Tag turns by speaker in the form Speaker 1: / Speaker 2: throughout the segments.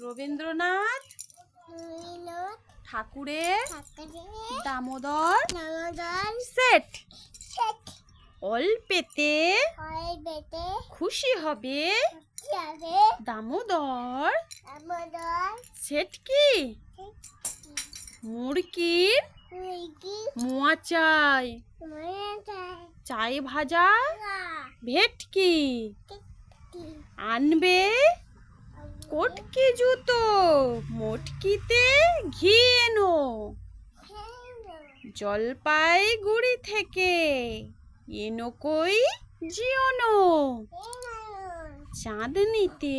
Speaker 1: রবীন্দ্রনাথ ঠাকুরের দামোদর সেট। অল্পেতে খুশি হবে দামোদর সেট কি? মুরগির মোয়া চাই, চাই ভাজা ভেটকি। আনবে কটকি জুতো, মটকিতে ঘি এনো। জলপাইগুড়ি থেকে এনো কই জিওনো। চাঁদনিতে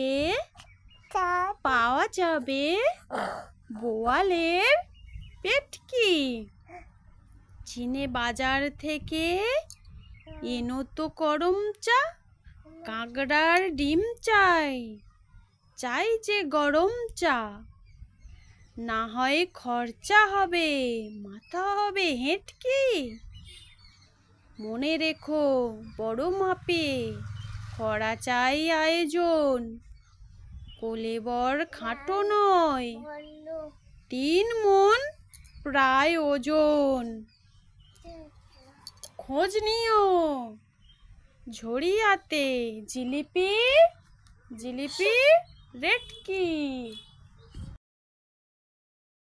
Speaker 1: পাওয়া যাবে বোয়ালের পেটকি। চিনে বাজার থেকে এনো তো করম চা, কাঁকড়ার ডিম চাই, চাই যে গরম চা। না হয় খরচা হবে, মাথা হবে হেঁটকি। মনে রেখো বড় মাপে করা চাই আয়োজন। কোলেবর খাটো নয়, 3 মণ প্রায় ওজন। খোঁজ নিও ঝরিয়াতে জিলিপি রেটকি।